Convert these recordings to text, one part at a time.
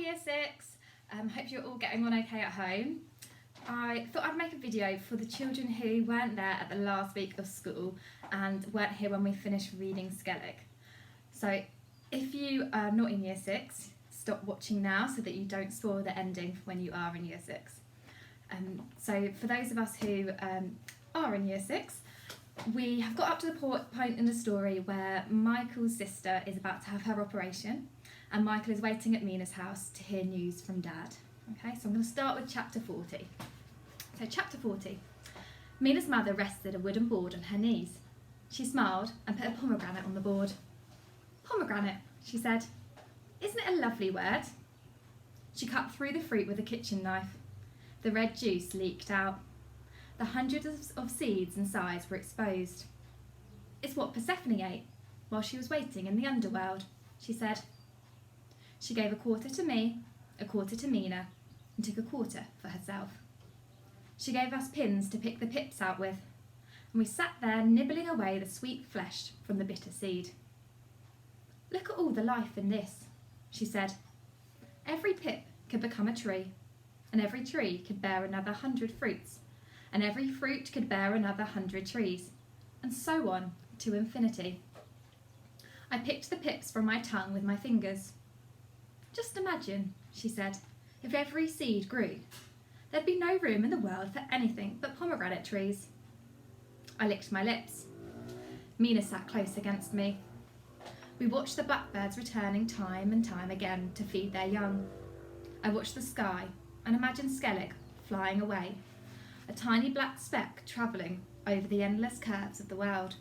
Year 6. Hope you're all getting on okay at home. I thought I'd make a video for the children who weren't there at the last week of school and weren't here when we finished reading Skellig. So if you are not in Year 6, stop watching now so that you don't spoil the ending when you are in Year 6. So for those of us who are in Year 6, we have got up to the point in the story where Michael's sister is about to have her operation and Michael is waiting at Mina's house to hear news from Dad. Okay, so I'm going to start with chapter 40. So chapter 40. Mina's mother rested a wooden board on her knees. She smiled and put a pomegranate on the board. Pomegranate, she said. Isn't it a lovely word? She cut through the fruit with a kitchen knife. The red juice leaked out. The hundreds of seeds and sides were exposed. It's what Persephone ate while she was waiting in the underworld, she said. She gave a quarter to me, a quarter to Mina, and took a quarter for herself. She gave us pins to pick the pips out with, and we sat there nibbling away the sweet flesh from the bitter seed. Look at all the life in this, she said. Every pip could become a tree, and every tree could bear another 100 fruits, and every fruit could bear another 100 trees, and so on to infinity. I picked the pips from my tongue with my fingers. Just imagine, she said, if every seed grew. There'd be no room in the world for anything but pomegranate trees. I licked my lips. Mina sat close against me. We watched the blackbirds returning time and time again to feed their young. I watched the sky and imagined Skellig flying away, a tiny black speck travelling over the endless curves of the world.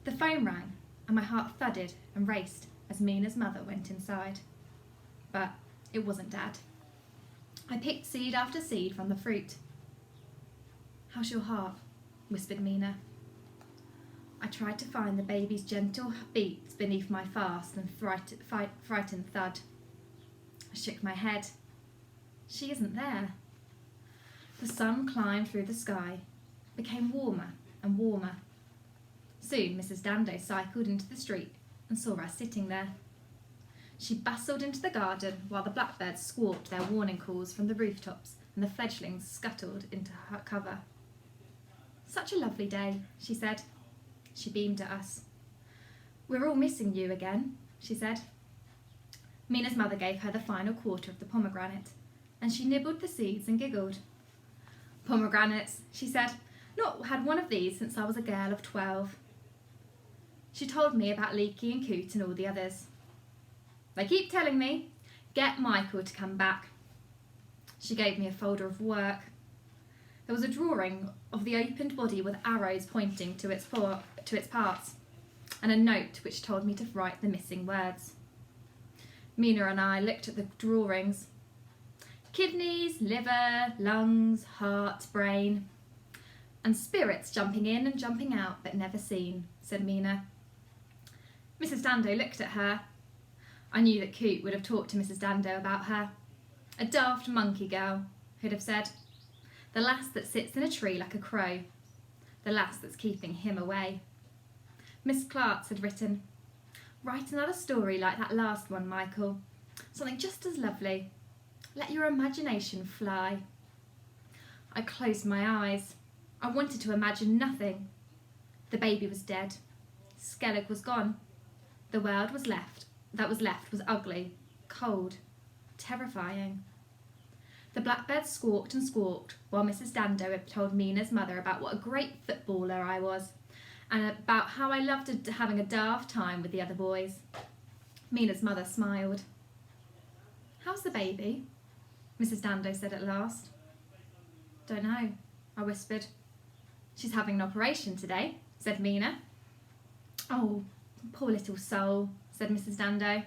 The phone rang and my heart thudded and raced as Mina's mother went inside. But it wasn't Dad. I picked seed after seed from the fruit. How's your heart? Whispered Mina. I tried to find the baby's gentle beats beneath my fast and frightened thud. I shook my head. She isn't there. The sun climbed through the sky, became warmer and warmer. Soon Mrs. Dando cycled into the street and saw us sitting there. She bustled into the garden while the blackbirds squawked their warning calls from the rooftops and the fledglings scuttled into her cover. Such a lovely day, she said. She beamed at us. We're all missing you again, she said. Mina's mother gave her the final quarter of the pomegranate, and she nibbled the seeds and giggled. Pomegranates, she said. Not had one of these since I was a girl of 12. She told me about Leaky and Coot and all the others. They keep telling me, get Michael to come back. She gave me a folder of work. There was a drawing of the opened body with arrows pointing to its parts, and a note which told me to write the missing words. Mina and I looked at the drawings. Kidneys, liver, lungs, heart, brain, and spirits jumping in and jumping out but never seen, said Mina. Mrs. Dando looked at her. I knew that Coot would have talked to Mrs. Dando about her. A daft monkey girl, who'd have said, the lass that sits in a tree like a crow, the lass that's keeping him away. Miss Clark had written, write another story like that last one, Michael. Something just as lovely. Let your imagination fly. I closed my eyes. I wanted to imagine nothing. The baby was dead. Skellig was gone. The world that was left was ugly, cold, terrifying. The blackbirds squawked and squawked while Mrs. Dando had told Mina's mother about what a great footballer I was and about how I loved having a daft time with the other boys. Mina's mother smiled. How's the baby? Mrs. Dando said at last. Don't know, I whispered. She's having an operation today, said Mina. Oh, poor little soul, said Mrs. Dando.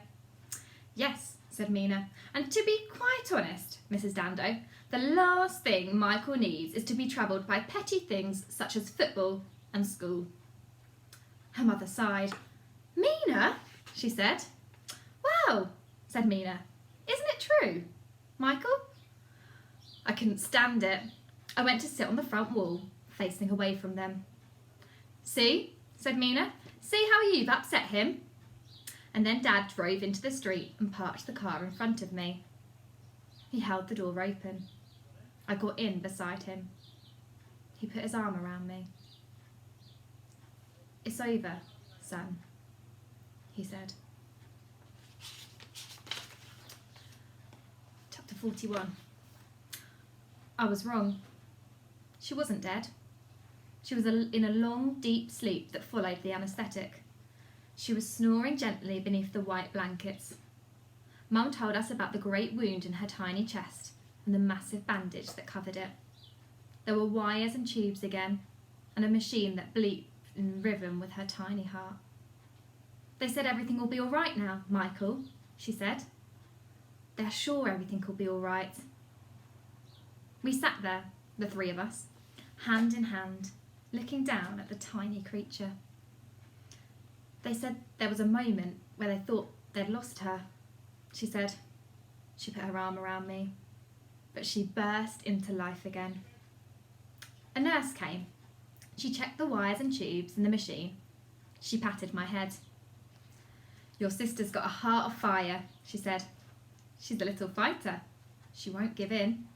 Yes, said Mina, and to be quite honest, Mrs. Dando, the last thing Michael needs is to be troubled by petty things such as football and school. Her mother sighed. Mina, she said. Well, said Mina, isn't it true? Michael? I couldn't stand it. I went to sit on the front wall, facing away from them. See, said Mina, see how you've upset him? and then Dad drove into the street and parked the car in front of me. He held the door open. I got in beside him. He put his arm around me. "It's over, son," he said. Chapter 41. I was wrong. She wasn't dead. She was in a long, deep sleep that followed the anaesthetic. She was snoring gently beneath the white blankets. Mum told us about the great wound in her tiny chest and the massive bandage that covered it. There were wires and tubes again, and a machine that bleeped in rhythm with her tiny heart. "They said everything will be all right now, Michael," she said. "They're sure everything will be all right." We sat there, the three of us, hand in hand, looking down at the tiny creature. "They said there was a moment where they thought they'd lost her," she said. She put her arm around me, but she burst into life again. A nurse came. She checked the wires and tubes in the machine. She patted my head. "Your sister's got a heart of fire," she said. "She's a little fighter. She won't give in."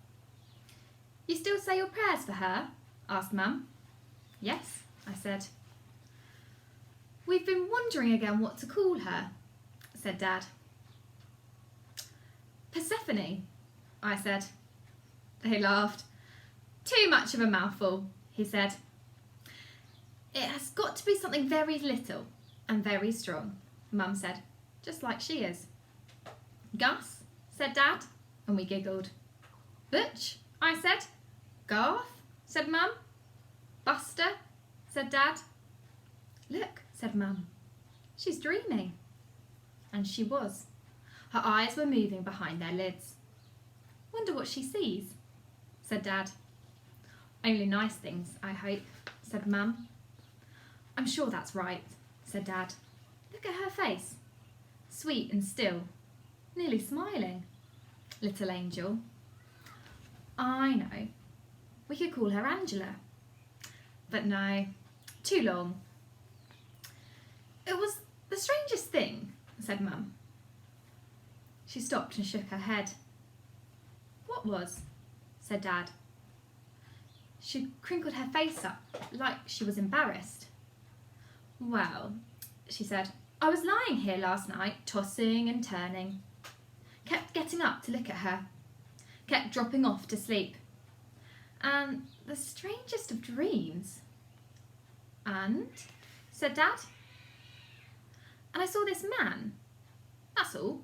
"You still say your prayers for her?" asked Mum. "Yes," I said. "We've been wondering again what to call her," said Dad. "Persephone," I said. They laughed. "Too much of a mouthful," he said. "It has got to be something very little and very strong," Mum said, "just like she is." "Gus," said Dad, and we giggled. "Butch," I said. "Garth," said Mum. "Buster," said Dad. "Look," said Mum. "She's dreaming." And she was. Her eyes were moving behind their lids. "Wonder what she sees," said Dad. "Only nice things, I hope," said Mum. "I'm sure that's right," said Dad. "Look at her face. Sweet and still, nearly smiling. Little angel." "I know. We could call her Angela." "But no, too long." "It was the strangest thing," said Mum. She stopped and shook her head. "What was?" said Dad. She crinkled her face up like she was embarrassed. "Well," she said, "I was lying here last night, tossing and turning. Kept getting up to look at her. Kept dropping off to sleep. And the strangest of dreams." "And?" said Dad. "And I saw this man. That's all.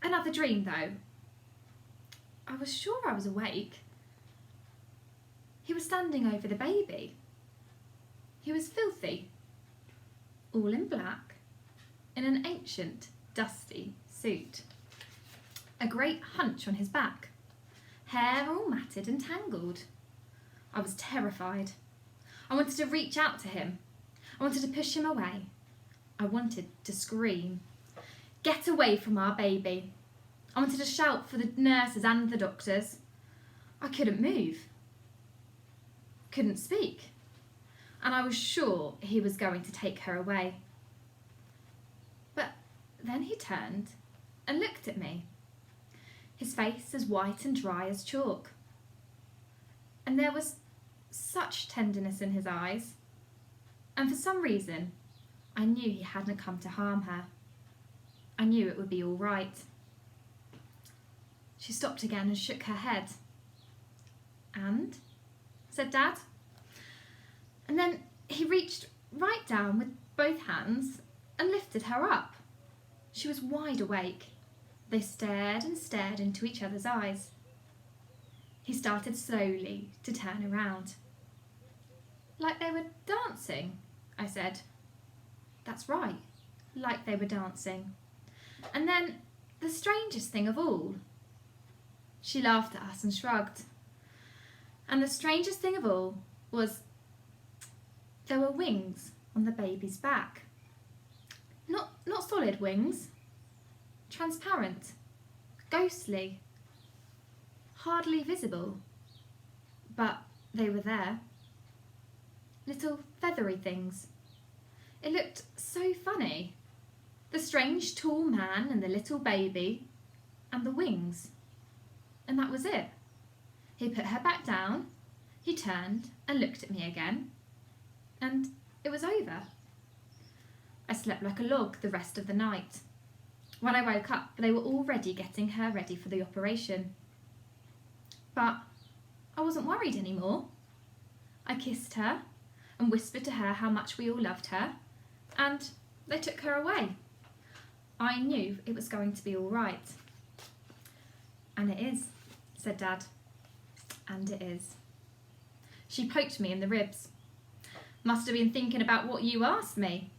Another dream, though. I was sure I was awake. He was standing over the baby. He was filthy, all in black, in an ancient, dusty suit. A great hunch on his back, hair all matted and tangled. I was terrified. I wanted to reach out to him. I wanted to push him away. I wanted to scream. Get away from our baby. I wanted to shout for the nurses and the doctors. I couldn't move. Couldn't speak. And I was sure he was going to take her away. But then he turned and looked at me. His face as white and dry as chalk. And there was such tenderness in his eyes. And for some reason, I knew he hadn't come to harm her. I knew it would be all right. She stopped again and shook her head. "And?" said Dad. And then he reached right down with both hands and lifted her up. She was wide awake. They stared and stared into each other's eyes. He started slowly to turn around. "Like they were dancing," I said. "That's right, like they were dancing. And then, the strangest thing of all." She laughed at us and shrugged. "And the strangest thing of all was there were wings on the baby's back. Not solid wings. Transparent, ghostly, hardly visible. But they were there. Little feathery things. It looked so funny. The strange tall man and the little baby and the wings. And that was it. He put her back down, he turned and looked at me again, and it was over. I slept like a log the rest of the night. When I woke up, they were already getting her ready for the operation. But I wasn't worried anymore. I kissed her and whispered to her how much we all loved her, and they took her away. I knew it was going to be all right. And it is, said Dad. And it is. She poked me in the ribs. Must have been thinking about what you asked me.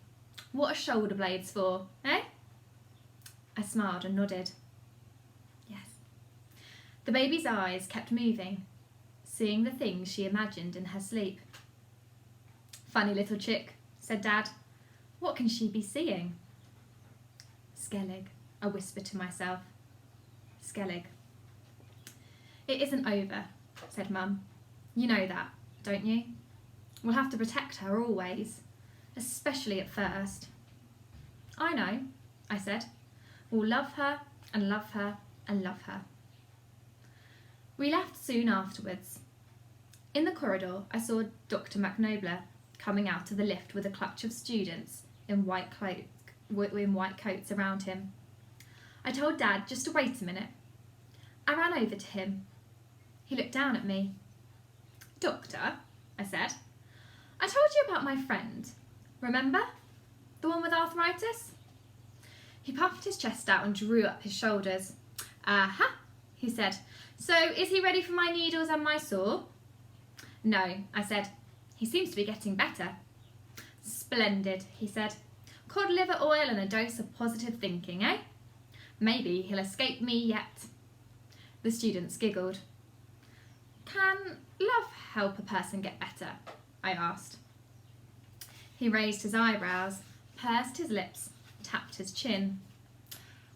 What are shoulder blades for, eh? I smiled and nodded. Yes. The baby's eyes kept moving, seeing the things she imagined in her sleep. Funny little chick, said Dad. What can she be seeing? Skellig, I whispered to myself. Skellig. It isn't over, said Mum. You know that, don't you? We'll have to protect her always, especially at first. I know, I said. We'll love her and love her and love her. We left soon afterwards. In the corridor, I saw Dr. McNobler coming out of the lift with a clutch of students in white coats around him. I told Dad just to wait a minute. I ran over to him. He looked down at me. Doctor, I said, I told you about my friend. Remember? The one with arthritis? He puffed his chest out and drew up his shoulders. Aha, he said. So is he ready for my needles and my saw? No, I said. He seems to be getting better. Splendid, he said. Cod liver oil and a dose of positive thinking, eh? Maybe he'll escape me yet. The students giggled. Can love help a person get better? I asked. He raised his eyebrows, pursed his lips, tapped his chin.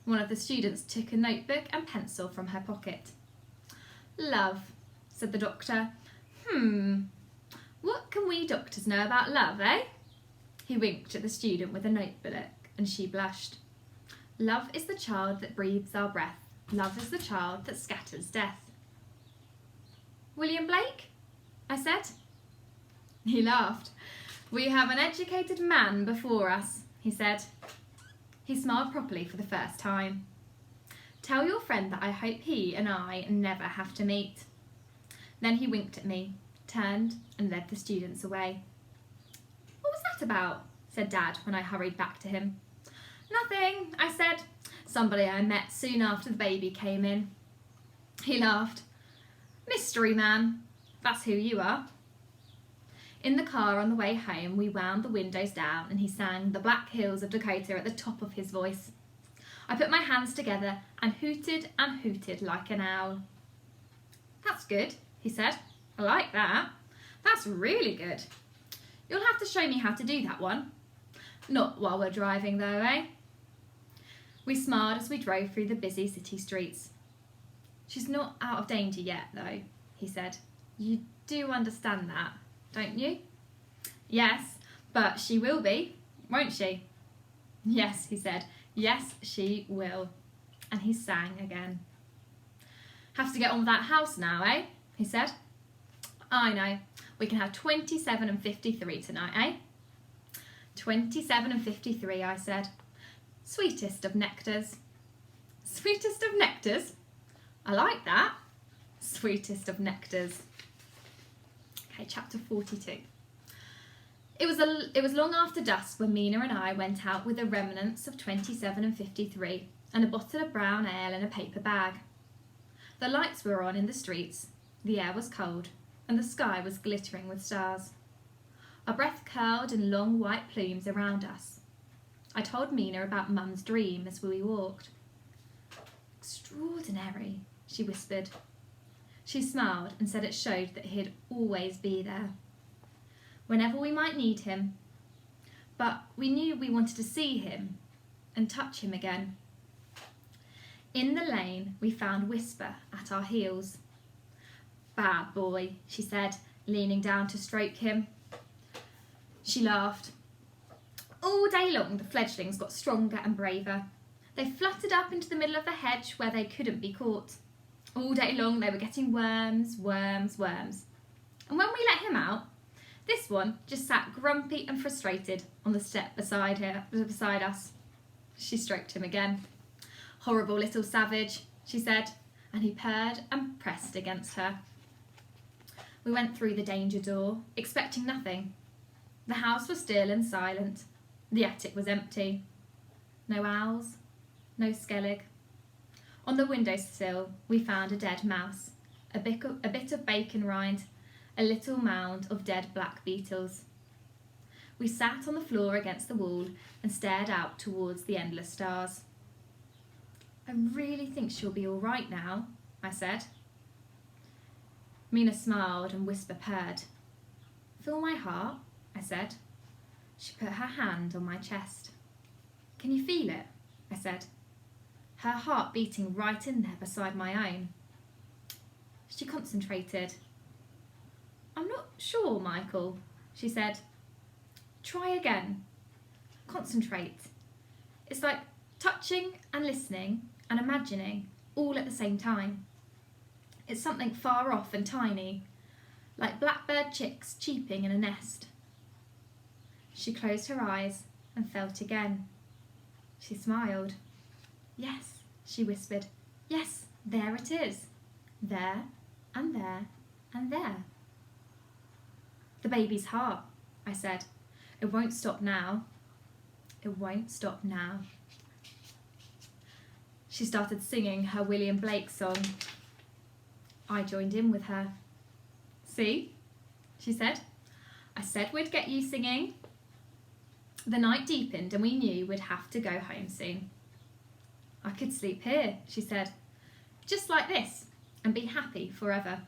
One of the students took a notebook and pencil from her pocket. Love, said the doctor. What can we doctors know about love, eh? He winked at the student with a notebook, and she blushed. Love is the child that breathes our breath. Love is the child that scatters death. William Blake? I said. He laughed. We have an educated man before us, he said. He smiled properly for the first time. Tell your friend that I hope he and I never have to meet. Then he winked at me, turned and led the students away. What was that about? Said Dad when I hurried back to him. Nothing, I said. Somebody I met soon after the baby came in. He laughed. Mystery man, that's who you are. In the car on the way home, we wound the windows down and he sang The Black Hills of Dakota at the top of his voice. I put my hands together and hooted like an owl. That's good, he said. I like that. That's really good. You'll have to show me how to do that one. Not while we're driving though, eh? We smiled as we drove through the busy city streets. She's not out of danger yet though, he said. You do understand that, don't you? Yes, but she will be, won't she? Yes, he said. Yes, she will. And he sang again. Have to get on with that house now, eh? He said. I know. We can have 27 and 53 tonight, eh? 27 and 53, I said. Sweetest of nectars. Sweetest of nectars? I like that. Sweetest of nectars. Okay, chapter 42. It was long after dusk when Mina and I went out with the remnants of 27 and 53 and a bottle of brown ale in a paper bag. The lights were on in the streets, the air was cold, and the sky was glittering with stars. Our breath curled in long white plumes around us. I told Mina about Mum's dream as we walked. Extraordinary, she whispered. She smiled and said it showed that he'd always be there, whenever we might need him. But we knew we wanted to see him and touch him again. In the lane, we found Whisper at our heels. Bad boy, she said, leaning down to stroke him. She laughed. All day long the fledglings got stronger and braver. They fluttered up into the middle of the hedge where they couldn't be caught. All day long they were getting worms, worms, worms. And when we let him out, this one just sat grumpy and frustrated on the step beside us. She stroked him again. "Horrible little savage," she said, and he purred and pressed against her. We went through the danger door, expecting nothing. The house was still and silent. The attic was empty. No owls, no Skellig. On the windowsill we found a dead mouse, a bit of bacon rind, a little mound of dead black beetles. We sat on the floor against the wall and stared out towards the endless stars. "I really think she'll be all right now," I said. Mina smiled and whisper purred. "Feel my heart?" I said. She put her hand on my chest. "Can you feel it?" I said. Her heart beating right in there beside my own. She concentrated. "I'm not sure, Michael," she said. "Try again. Concentrate. It's like touching and listening and imagining all at the same time. It's something far off and tiny, like blackbird chicks cheeping in a nest." She closed her eyes and felt again. She smiled. "Yes," she whispered. "Yes, there it is. There and there and there." "The baby's heart," I said. "It won't stop now. It won't stop now." She started singing her William Blake song. I joined in with her. "See," she said. "I said we'd get you singing." The night deepened and we knew we'd have to go home soon. "I could sleep here," she said, "just like this, and be happy forever."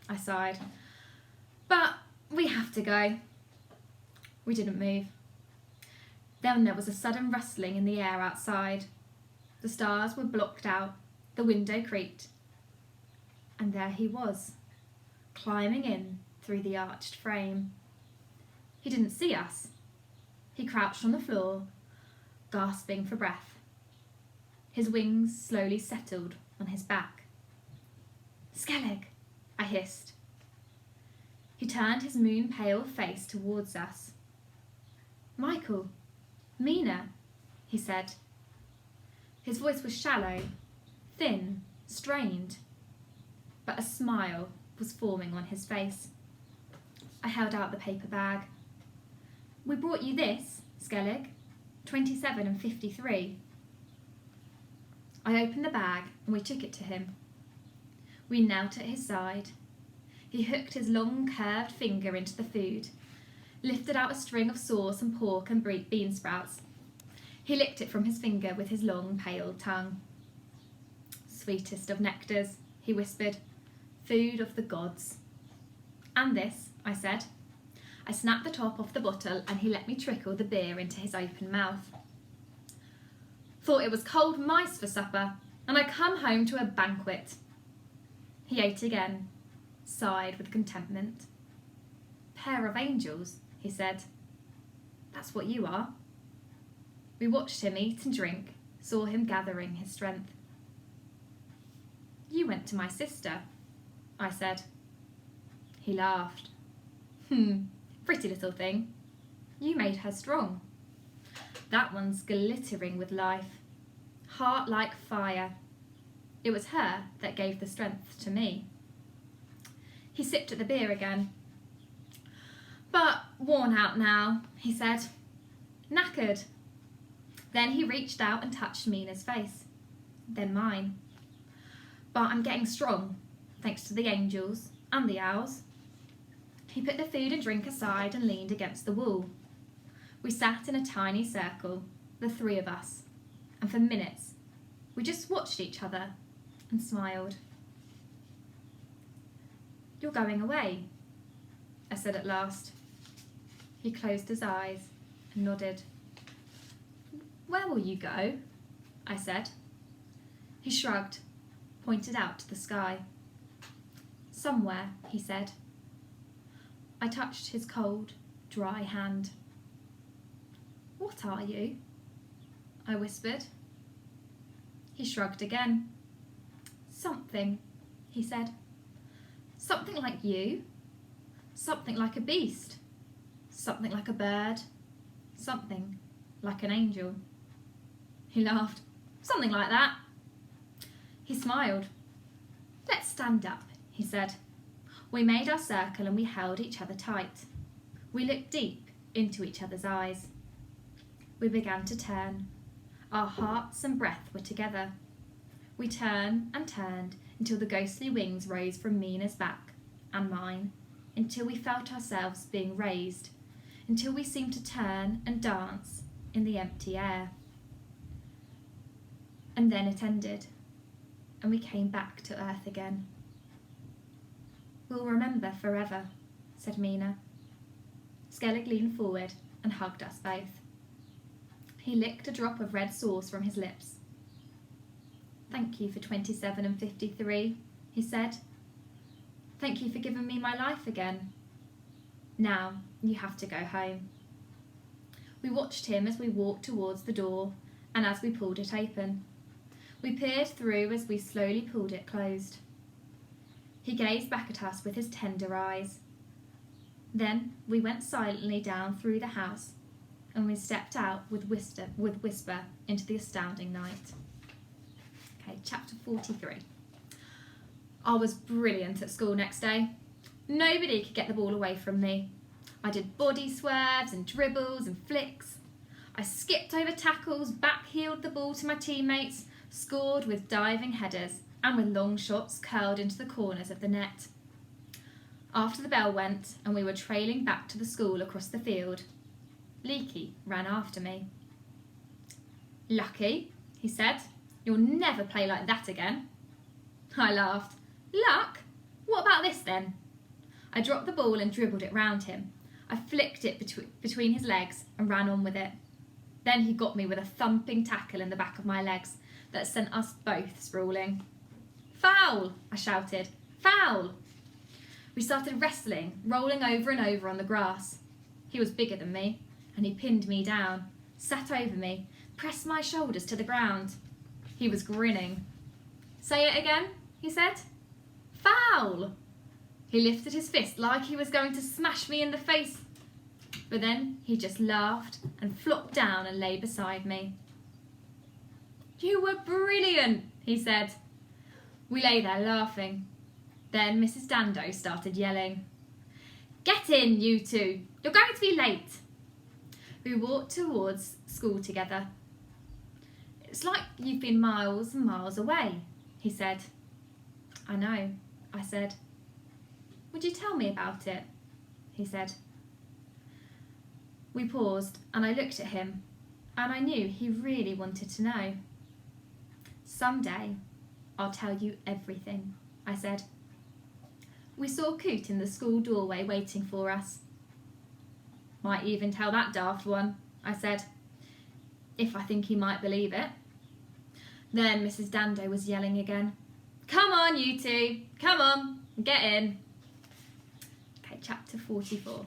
I sighed. "But we have to go." We didn't move. Then there was a sudden rustling in the air outside. The stars were blocked out, the window creaked, and there he was, climbing in through the arched frame. He didn't see us. He crouched on the floor, gasping for breath. His wings slowly settled on his back. "Skellig," I hissed. He turned his moon-pale face towards us. "Michael, Mina," he said. His voice was shallow, thin, strained, but a smile was forming on his face. I held out the paper bag. "We brought you this, Skellig, 27 and 53. I opened the bag and we took it to him. We knelt at his side. He hooked his long curved finger into the food, lifted out a string of sauce and pork and bean sprouts. He licked it from his finger with his long pale tongue. "Sweetest of nectars," he whispered, "food of the gods." "And this," I said. I snapped the top off the bottle and he let me trickle the beer into his open mouth. "Thought it was cold mice for supper, and I come home to a banquet." He ate again, sighed with contentment. "Pair of angels," he said. "That's what you are." We watched him eat and drink, saw him gathering his strength. "You went to my sister," I said. He laughed. Pretty little thing. You made her strong. That one's glittering with life, heart like fire. It was her that gave the strength to me." He sipped at the beer again. "But worn out now," he said. "Knackered." Then he reached out and touched Mina's face, then mine. "But I'm getting strong, thanks to the angels and the owls." He put the food and drink aside and leaned against the wall. We sat in a tiny circle, the three of us, and for minutes we just watched each other and smiled. "You're going away," I said at last. He closed his eyes and nodded. "Where will you go?" I said. He shrugged, pointed out to the sky. "Somewhere," he said. I touched his cold, dry hand. What are you? I whispered. He shrugged again. Something, he said. Something like you. Something like a beast. Something like a bird. Something like an angel. He laughed. Something like that. He smiled. Let's stand up, he said. We made our circle and we held each other tight. We looked deep into each other's eyes. We began to turn. Our hearts and breath were together. We turned and turned until the ghostly wings rose from Mina's back and mine, until we felt ourselves being raised, until we seemed to turn and dance in the empty air. And then it ended, and we came back to earth again. We'll remember forever, said Mina. Skellig leaned forward and hugged us both. He licked a drop of red sauce from his lips. Thank you for 27 and 53, he said. Thank you for giving me my life again. Now you have to go home. We watched him as we walked towards the door and as we pulled it open. We peered through as we slowly pulled it closed. He gazed back at us with his tender eyes. Then we went silently down through the house and we stepped out with whisper into the astounding night. Okay, chapter 43. I was brilliant at school next day. Nobody could get the ball away from me. I did body swerves and dribbles and flicks. I skipped over tackles, back-heeled the ball to my teammates, scored with diving headers and with long shots curled into the corners of the net. After the bell went and we were trailing back to the school across the field, Leaky ran after me. Lucky, he said. You'll never play like that again. I laughed. Luck? What about this then? I dropped the ball and dribbled it round him. I flicked it between his legs and ran on with it. Then he got me with a thumping tackle in the back of my legs that sent us both sprawling. Foul! I shouted. Foul! We started wrestling, rolling over and over on the grass. He was bigger than me, and he pinned me down, sat over me, pressed my shoulders to the ground. He was grinning. Say it again, he said. Foul! He lifted his fist like he was going to smash me in the face. But then he just laughed and flopped down and lay beside me. You were brilliant, he said. We lay there laughing. Then Mrs. Dando started yelling. Get in, you two. You're going to be late. We walked towards school together. It's like you've been miles and miles away, he said. I know, I said. Would you tell me about it? He said. We paused and I looked at him and I knew he really wanted to know. Someday I'll tell you everything, I said. We saw Coot in the school doorway waiting for us. Might even tell that daft one, I said, if I think he might believe it. Then Mrs. Dando was yelling again. Come on, you two. Come on, get in. Okay, chapter 44.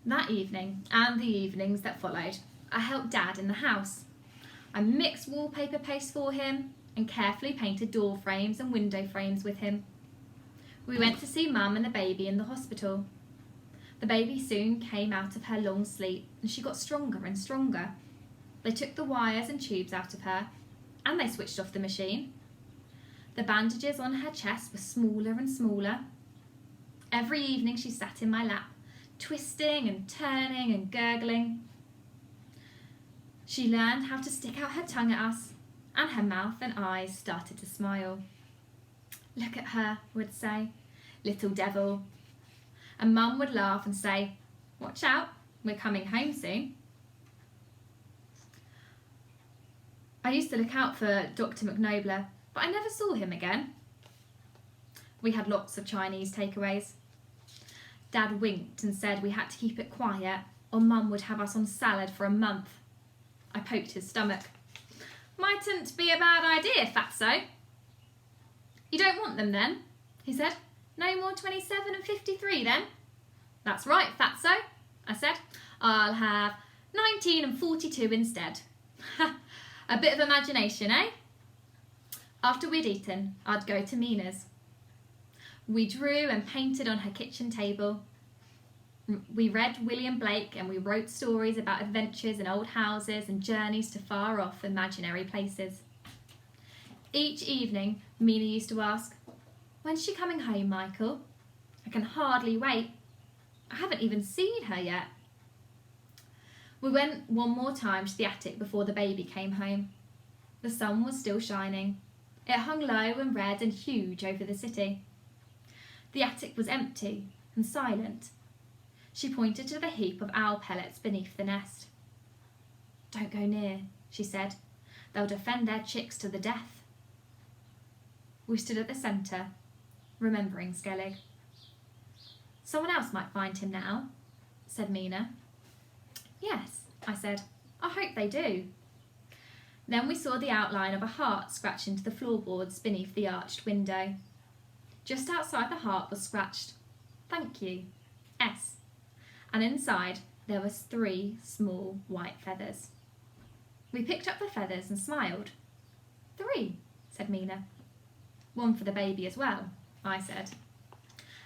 That evening, and the evenings that followed, I helped Dad in the house. I mixed wallpaper paste for him and carefully painted door frames and window frames with him. We went to see Mum and the baby in the hospital. The baby soon came out of her long sleep and she got stronger and stronger. They took the wires and tubes out of her and they switched off the machine. The bandages on her chest were smaller and smaller. Every evening she sat in my lap, twisting and turning and gurgling. She learned how to stick out her tongue at us and her mouth and eyes started to smile. Look at her, would say, little devil. And Mum would laugh and say, watch out, we're coming home soon. I used to look out for Dr. McNobler, but I never saw him again. We had lots of Chinese takeaways. Dad winked and said we had to keep it quiet or Mum would have us on salad for a month. I poked his stomach. Mightn't be a bad idea, Fatso. You don't want them then? He said. No more 27 and 53 then? That's right, Fatso, I said. I'll have 19 and 42 instead. A bit of imagination, eh? After we'd eaten, I'd go to Mina's. We drew and painted on her kitchen table. We read William Blake and we wrote stories about adventures in old houses and journeys to far off imaginary places. Each evening, Mina used to ask, "When's she coming home, Michael? I can hardly wait. I haven't even seen her yet." We went one more time to the attic before the baby came home. The sun was still shining. It hung low and red and huge over the city. The attic was empty and silent. She pointed to the heap of owl pellets beneath the nest. "Don't go near," she said. "They'll defend their chicks to the death." We stood at the centre, remembering Skellig. "Someone else might find him now," said Mina. "Yes," I said. "I hope they do." Then we saw the outline of a heart scratched into the floorboards beneath the arched window. Just outside the heart was scratched, "Thank you, S." And inside there was 3 small white feathers. We picked up the feathers and smiled. "3," said Mina. "One for the baby as well," I said.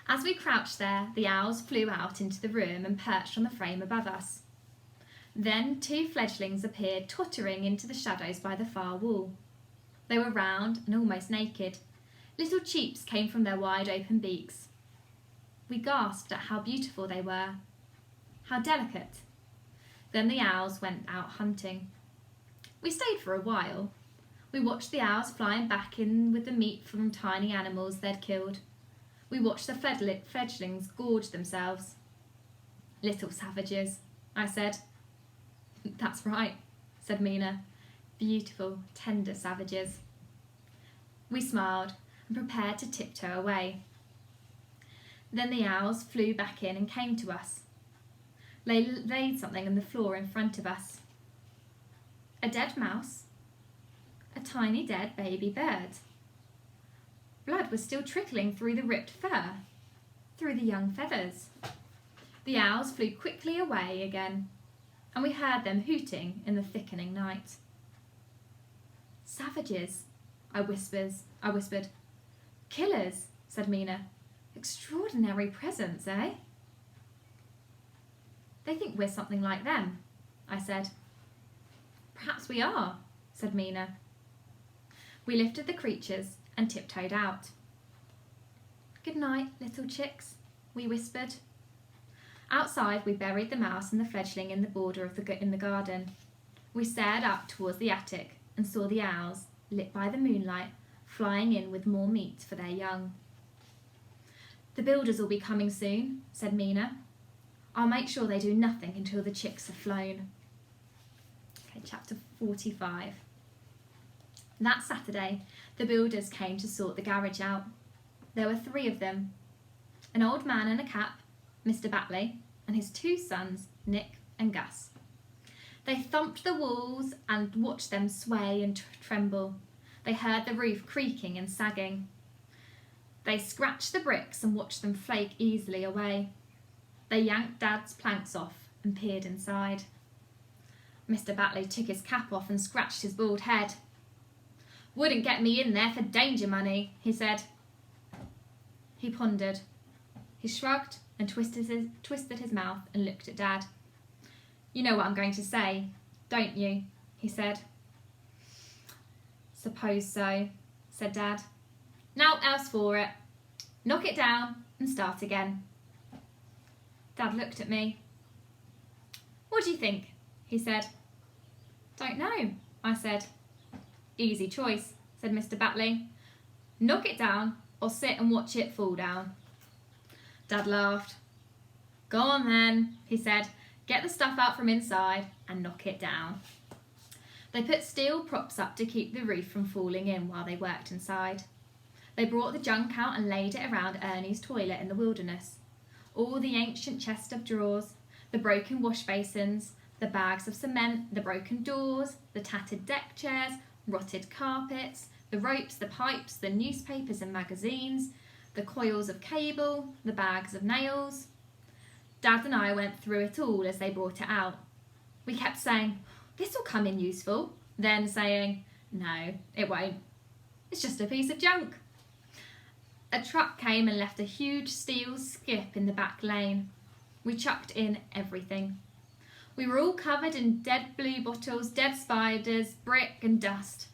As we crouched there, the owls flew out into the room and perched on the frame above us. Then 2 fledglings appeared tottering into the shadows by the far wall. They were round and almost naked. Little cheeps came from their wide open beaks. We gasped at how beautiful they were. How delicate. Then the owls went out hunting. We stayed for a while. We watched the owls flying back in with the meat from tiny animals they'd killed. We watched the fledglings gorge themselves. "Little savages," I said. "That's right," said Mina. "Beautiful, tender savages." We smiled and prepared to tiptoe away. Then the owls flew back in and came to us. They laid something on the floor in front of us. A dead mouse. A tiny dead baby bird. Blood was still trickling through the ripped fur, through the young feathers. The owls flew quickly away again, and we heard them hooting in the thickening night. "Savages," I whispered. "Killers," said Mina. "Extraordinary presence, eh?" "They think we're something like them," I said. "Perhaps we are," said Mina. We lifted the creatures and tiptoed out. "Good night, little chicks," we whispered. Outside, we buried the mouse and the fledgling in the border of in the garden. We stared up towards the attic and saw the owls, lit by the moonlight, flying in with more meat for their young. "The builders will be coming soon," said Mina. "I'll make sure they do nothing until the chicks have flown." Okay, chapter 45. That Saturday, the builders came to sort the garage out. There were 3 of them. An old man in a cap, Mr. Batley, and his 2 sons, Nick and Gus. They thumped the walls and watched them sway and tremble. They heard the roof creaking and sagging. They scratched the bricks and watched them flake easily away. They yanked Dad's planks off and peered inside. Mr. Batley took his cap off and scratched his bald head. "Wouldn't get me in there for danger money," he said. He pondered. He shrugged and twisted his mouth and looked at Dad. "You know what I'm going to say, don't you?" he said. "Suppose so," said Dad. "Now else for it. Knock it down and start again." Dad looked at me. "What do you think?" he said. "Don't know," I said. "Easy choice," said Mr. Batley. "Knock it down or sit and watch it fall down." Dad laughed. "Go on then," he said. "Get the stuff out from inside and knock it down." They put steel props up to keep the roof from falling in while they worked inside. They brought the junk out and laid it around Ernie's toilet in the wilderness. All the ancient chest of drawers, the broken wash basins, the bags of cement, the broken doors, the tattered deck chairs, rotted carpets, the ropes, the pipes, the newspapers and magazines, the coils of cable, the bags of nails. Dad and I went through it all as they brought it out. We kept saying, "This will come in useful," then saying, "No, it won't. It's just a piece of junk." A truck came and left a huge steel skip in the back lane. We chucked in everything. We were all covered in dead blue bottles, dead spiders, brick and dust.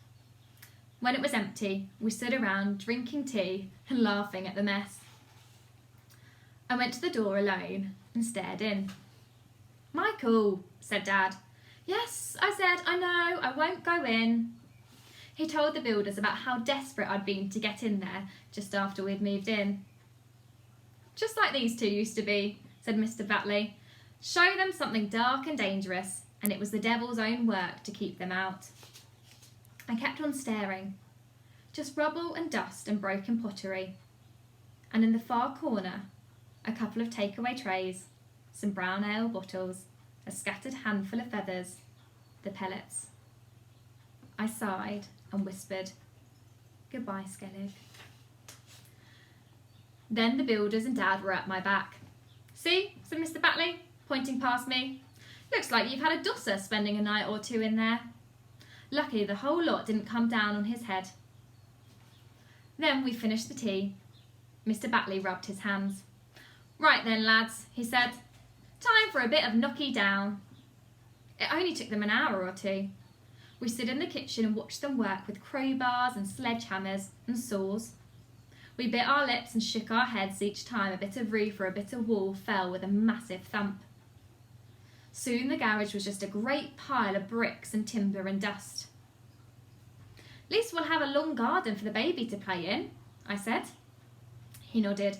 When it was empty, we stood around drinking tea and laughing at the mess. I went to the door alone and stared in. "Michael," said Dad. "Yes," I said, "I know, I won't go in." He told the builders about how desperate I'd been to get in there just after we'd moved in. "Just like these two used to be," said Mr. Batley. "Show them something dark and dangerous, and it was the devil's own work to keep them out." I kept on staring. Just rubble and dust and broken pottery. And in the far corner, a couple of takeaway trays, some brown ale bottles, a scattered handful of feathers, the pellets. I sighed and whispered, "Goodbye, Skellig." Then the builders and Dad were at my back. "See," said Mr. Batley, pointing past me. "Looks like you've had a dosser spending a night or two in there." Lucky the whole lot didn't come down on his head. Then we finished the tea. Mr. Batley rubbed his hands. "Right then, lads," he said. "Time for a bit of knocky down." It only took them an hour or two. We stood in the kitchen and watched them work with crowbars and sledgehammers and saws. We bit our lips and shook our heads each time a bit of roof or a bit of wall fell with a massive thump. Soon the garage was just a great pile of bricks and timber and dust. "At least we'll have a long garden for the baby to play in," I said. He nodded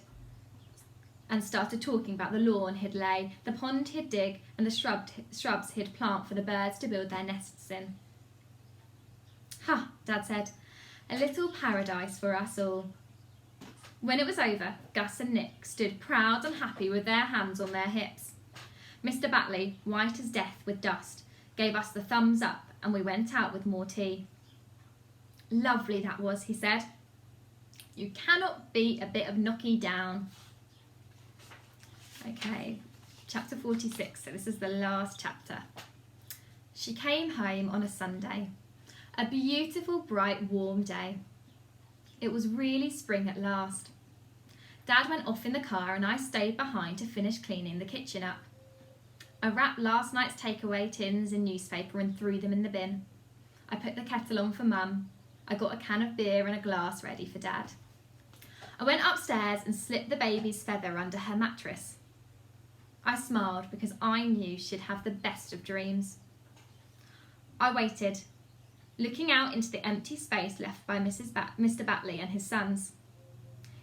and started talking about the lawn he'd lay, the pond he'd dig, and the shrubs he'd plant for the birds to build their nests in. "Ha," Dad said, "a little paradise for us all." When it was over, Gus and Nick stood proud and happy with their hands on their hips. Mr. Batley, white as death with dust, gave us the thumbs up and we went out with more tea. "Lovely that was," he said. "You cannot beat a bit of knocky down." Okay, chapter 46, so this is the last chapter. She came home on a Sunday, a beautiful, bright, warm day. It was really spring at last. Dad went off in the car and I stayed behind to finish cleaning the kitchen up. I wrapped last night's takeaway tins in newspaper and threw them in the bin. I put the kettle on for Mum. I got a can of beer and a glass ready for Dad. I went upstairs and slipped the baby's feather under her mattress. I smiled because I knew she'd have the best of dreams. I waited, looking out into the empty space left by Mr. Batley and his sons.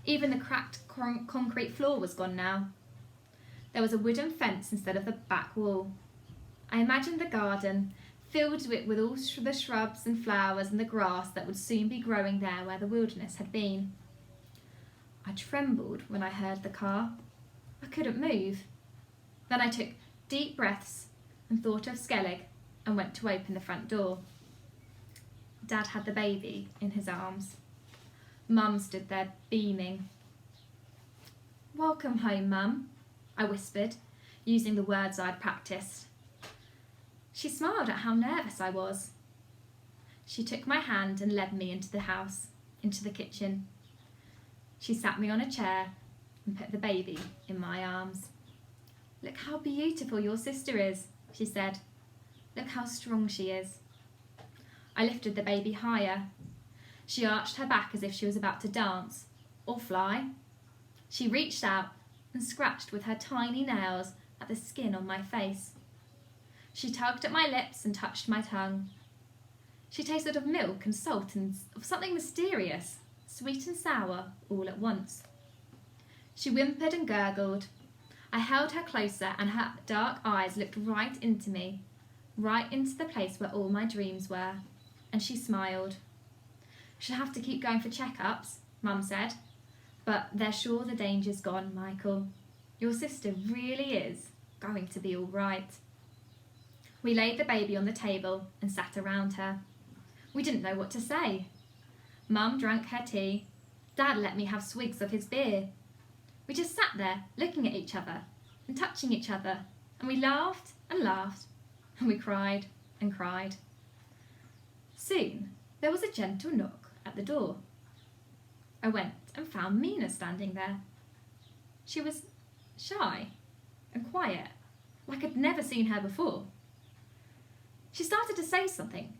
Even the cracked concrete floor was gone now. There was a wooden fence instead of the back wall. I imagined the garden, filled with all the shrubs and flowers and the grass that would soon be growing there where the wilderness had been. I trembled when I heard the car. I couldn't move. Then I took deep breaths and thought of Skellig and went to open the front door. Dad had the baby in his arms. Mum stood there beaming. "Welcome home, Mum," I whispered, using the words I'd practiced. She smiled at how nervous I was. She took my hand and led me into the house, into the kitchen. She sat me on a chair and put the baby in my arms. "Look how beautiful your sister is," she said. "Look how strong she is." I lifted the baby higher. She arched her back as if she was about to dance or fly. She reached out and scratched with her tiny nails at the skin on my face. She tugged at my lips and touched my tongue. She tasted of milk and salt and of something mysterious, sweet and sour, all at once. She whimpered and gurgled. I held her closer and her dark eyes looked right into me, right into the place where all my dreams were, and she smiled. "She'll have to keep going for checkups," Mum said, "but they're sure the danger's gone, Michael. Your sister really is going to be all right." We laid the baby on the table and sat around her. We didn't know what to say. Mum drank her tea. Dad let me have swigs of his beer. We just sat there looking at each other and touching each other, and we laughed and laughed and we cried and cried. Soon there was a gentle knock at the door. I went and found Mina standing there. She was shy and quiet, like I'd never seen her before. She started to say something,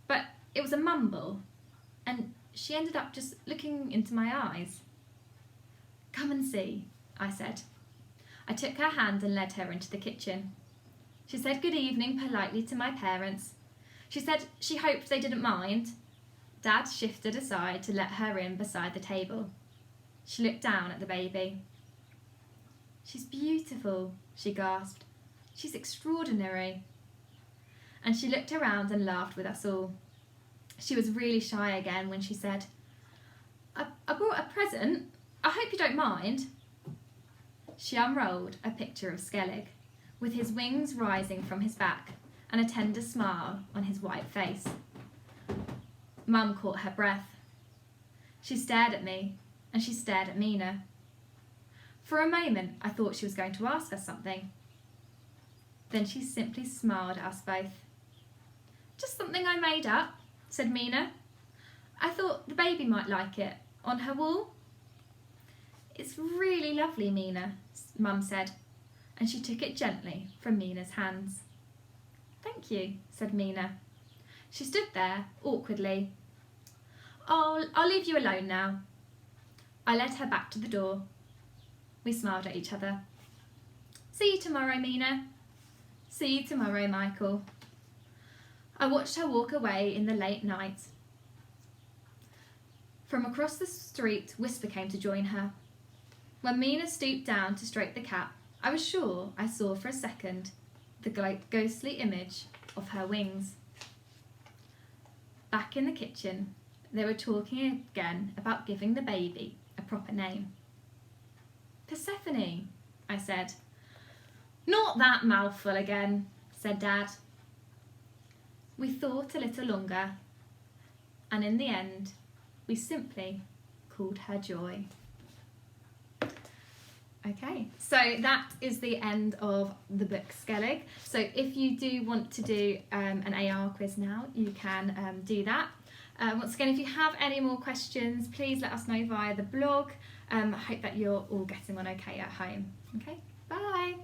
but it was a mumble, and she ended up just looking into my eyes. "Come and see," I said. I took her hand and led her into the kitchen. She said good evening politely to my parents. She said she hoped they didn't mind. Dad shifted aside to let her in beside the table. She looked down at the baby. "She's beautiful," she gasped. "She's extraordinary." And she looked around and laughed with us all. She was really shy again when she said, I brought a present. I hope you don't mind." She unrolled a picture of Skellig, with his wings rising from his back and a tender smile on his white face. Mum caught her breath. She stared at me, and she stared at Mina. For a moment, I thought she was going to ask us something. Then she simply smiled at us both. "Just something I made up," said Mina. "I thought the baby might like it on her wall." "It's really lovely, Mina," Mum said, and she took it gently from Mina's hands. "Thank you," said Mina. She stood there awkwardly. I'll leave you alone now." I led her back to the door. We smiled at each other. "See you tomorrow, Mina." "See you tomorrow, Michael." I watched her walk away in the late night. From across the street, Whisper came to join her. When Mina stooped down to stroke the cat, I was sure I saw for a second the ghostly image of her wings. Back in the kitchen, they were talking again about giving the baby a proper name. "Persephone," I said. "Not that mouthful again," said Dad. We thought a little longer, and in the end, we simply called her Joy. Okay, so that is the end of the book Skellig. So if you do want to do an AR quiz now, you can do that. Once again, if you have any more questions, please let us know via the blog. I hope that you're all getting on okay at home. Okay, bye.